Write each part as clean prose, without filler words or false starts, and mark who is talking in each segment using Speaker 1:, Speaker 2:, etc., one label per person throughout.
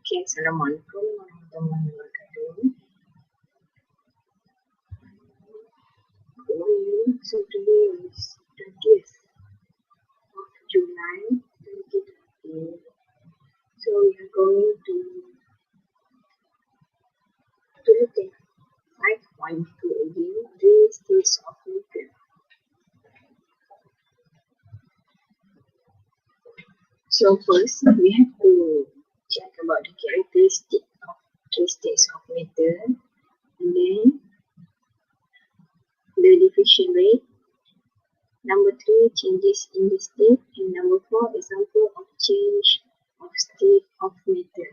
Speaker 1: Okay, Assalamualaikum warahmatullahi wabarakatuh. Good morning. So today is 20th of July 2020. So we are going to look at 5.2 again, 3 states of matter. So first we have to check about the characteristic of 3 states of matter, and then the diffusion rate. Number 3, changes in the state, and number 4, example of change of state of matter.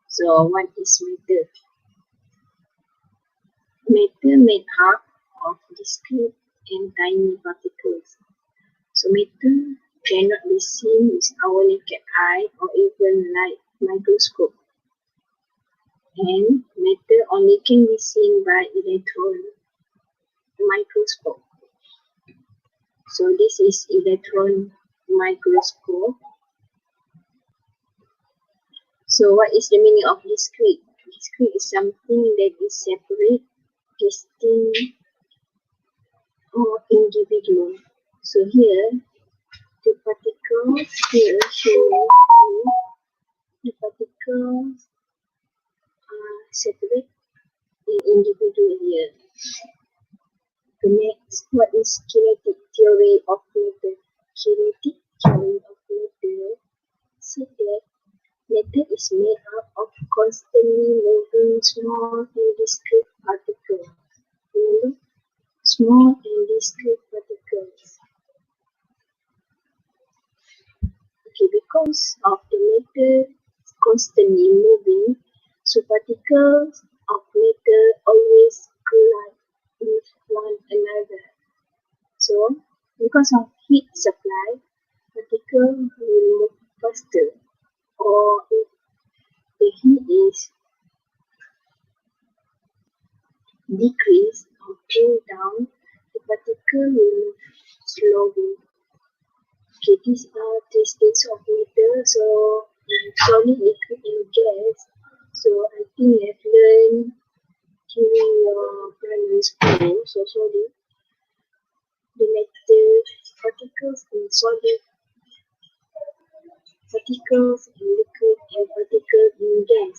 Speaker 1: So what is matter? Matter made up of discrete and tiny particles. So matter cannot be seen with our naked eye or even like microscope. And matter only can be seen by electron microscope. So this is electron microscope. So what is the meaning of discrete? Discrete is something that is separate, distinct, or individual. So here, the particles here show the particles are separate and individual here. The next, what is kinetic theory of matter? Kinetic theory of matter said that matter is made up of constantly moving small and discrete particles. Remember? Small and discrete particles. Okay, because of the matter constantly moving, so particles of matter always collide with one another. So, because of heat supply, particles will move faster, or if the heat is decreased or cooled down, the particle will move slowly. Okay, these are the states of matter. So, solid, liquid, and gas. So, I think you have learned during your primary school. So, solid, the matter, particles in solid, particles in liquid, and particles in gas.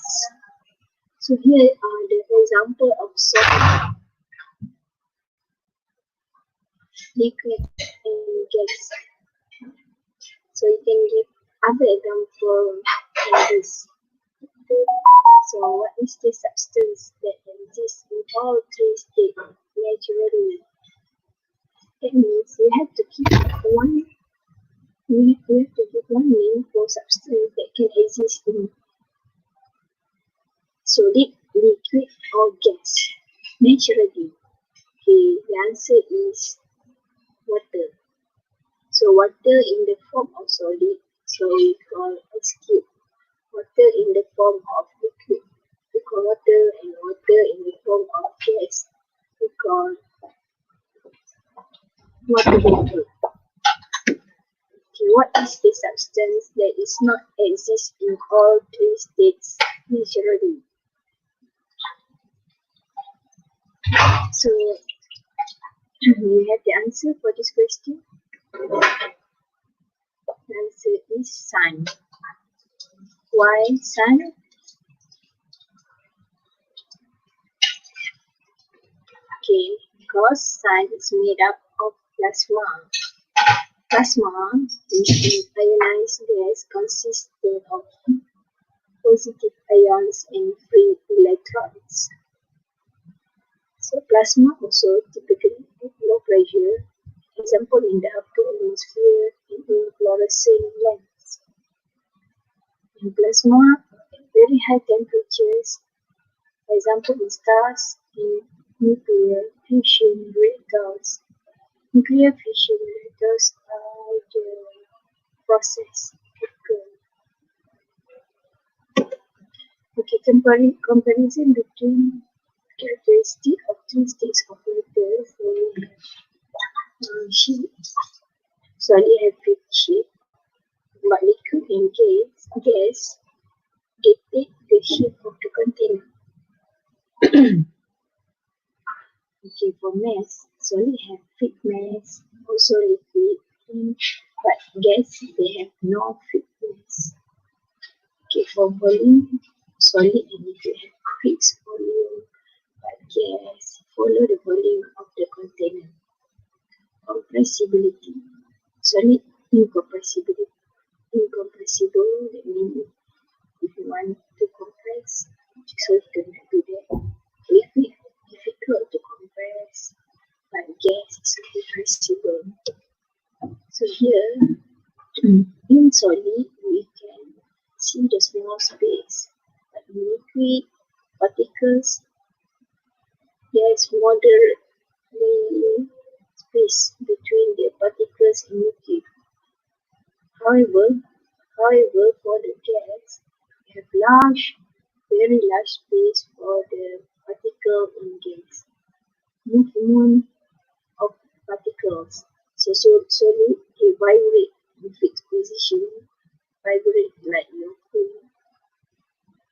Speaker 1: So, here are the example of solid, liquid, and gas. So you can give other example like this. So what is the substance that exists in all 3 states naturally? That means we have to keep one. We have to give one name for substance that can exist in solid, liquid, or gas naturally. Okay, the answer is water. So water in the form of solid, so we call H2. Water in the form of liquid, we call water, and water in the form of gas, we call water vapor. Okay, what is the substance that is not exist in all 3 states naturally? So we have the answer for this question. The answer is sun. Why sun? Okay, because sun is made up of plasma. Plasma is an ionized gas consisting of positive ions and free electrons. So plasma also typically at low pressure, example in the upper atmosphere and in fluorescent lamps. In plasma at very high temperatures, example in stars and nuclear fusion reactors. Nuclear fusion reactors are the process occur. Okay, comparison between characteristic of 3 states of matter for sheet. Solid have fixed shape, but liquid and gas dictate the shape of the container. Okay, for mass, solid have fixed mass, also liquid, but gas they have no fixed mass. Okay, for volume, solid and liquid have fixed volume, but gas follow the volume of the container. Compressibility, solid incompressible. Incompressible, that means if you want to compress, so it cannot do that. Liquid, difficult to compress, but gas is compressible. So here, in solid, we can see the small space, but in liquid particles, there is moderately space between the particles in liquid. However, for the gas, we have very large space for the particle in gas. Movement of particles. So solid they vibrate in fixed position, vibrate like your phone.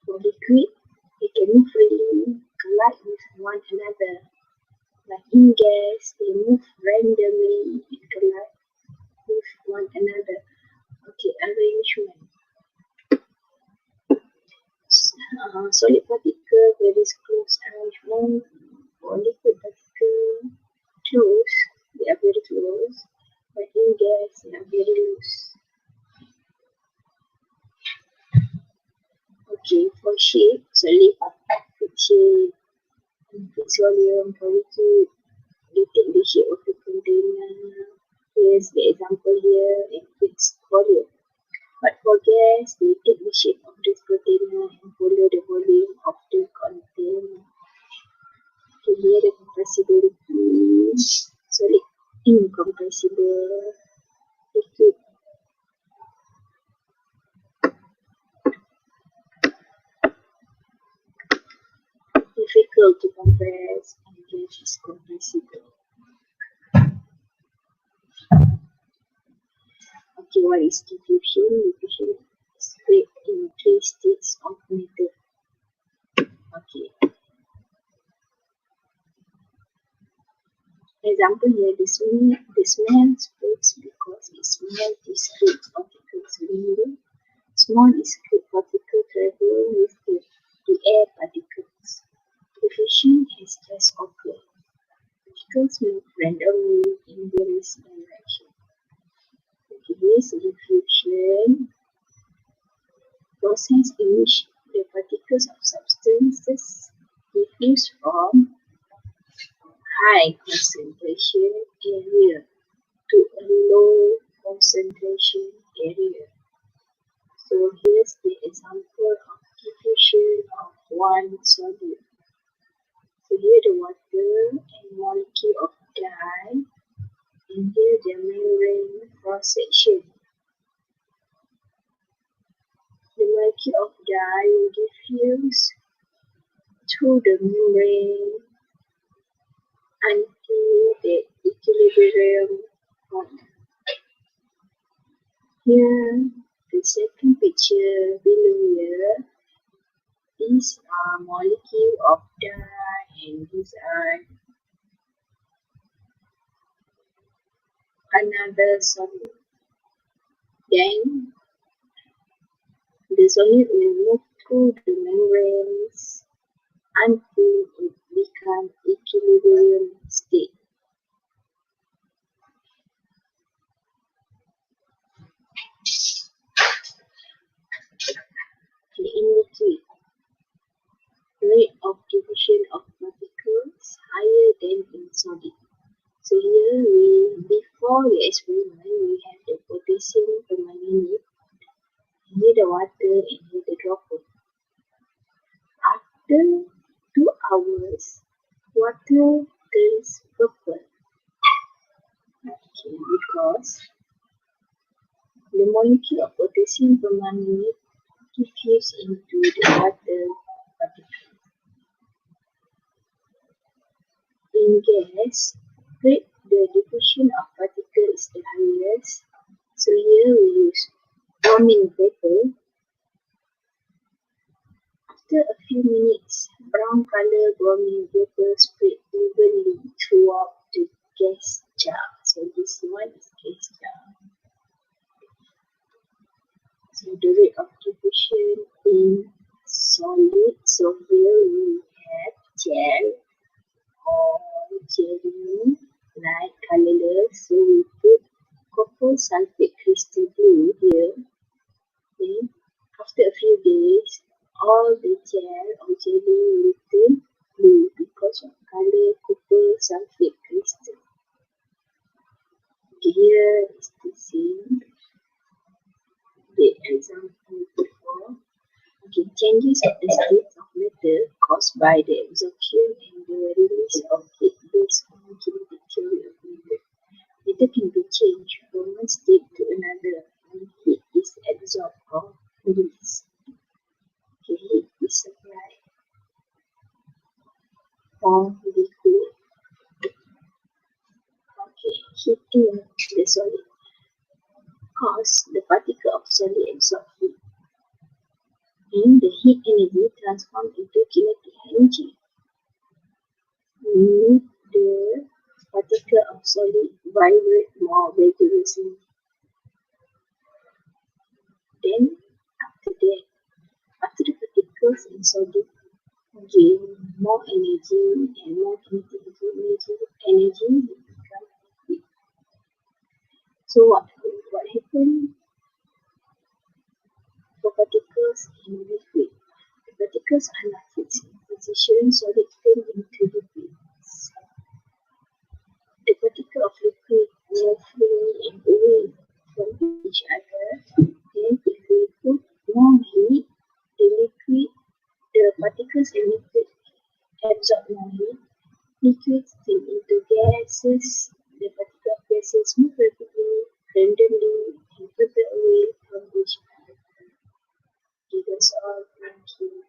Speaker 1: For liquid, they can move freely, collide with one another. Like in gas, they move randomly and collide with one another. Okay, arrangement. Solid particle, there is close arrangement. For liquid particle, close, they are very close. But in gas, they are very loose. Okay, for shape, solid, fixed shape, fixed volume. For liquid, they take the shape of the container. Here's the example here, and fixed volume. But for gas, they take the shape of this container and follow the volume of the container. Okay, here the compressibility, solid, incompressible, liquid, difficult to compress, and gas is compressible. Okay, what is diffusion? Diffusion is split in 3 states of matter. Okay. Example here, the smell splits because it's small discrete particles linger. Small discrete particles travel with the air particles. Diffusion has just occurred. Particles move randomly in various directions. Okay, this diffusion process in which the particles of substances diffuse from high concentration area to a low concentration area. So here's the example of diffusion of one solid. So here the water and molecule of dye, and here the membrane cross section. The molecule of dye will diffuse through the membrane until the equilibrium point. Here, the second picture below here, these are molecules of dye and these are another solid. Then, the solid will move through the membranes until it becomes equilibrium state. In liquid, rate of diffusion of particles higher than in solid. So here before the experiment, we have the potassium permanganate, here the water, and here the droplet. After 2 hours, water turns purple. Okay, because the molecule of potassium permanganate diffuse into the water particles. In gas, rate the diffusion of particles is the highest. So here we use warming vapor. After a few minutes, brown color browning vapor spread evenly throughout the gas jar. So this one is gas jar. So the rate of diffusion in solid. So here we have gel or jelly, light colorless. So we put copper sulfate crystal glue here. Okay. After a few days, all the gel or jelly will turn blue because of color copper sulfate crystal. Okay, here is the same. The example before. Okay, changes of the state of matter caused by the absorption and the release of heat based on kinetic theory of matter. Matter can be changed from one state to another when heat is absorbed or released. Okay, heat is supplied or liquid. Okay, heating the solid cause the particle of solid absorb heat and the heat energy transformed into kinetic energy. Make the particle of solid vibrate more vigorously. Then, after the particles in solid gain more energy and more kinetic energy become liquid. So what happened for particles in liquid? The particles are not fixed in position, so they turn into liquids. The particle of liquid move freely and away from each other. Then, if we put more heat, the particles in liquid absorb more heat. Liquids turn into gases. The particle of gases move rapidly, randomly, and further away from each other. Okay, that's all. Thank you.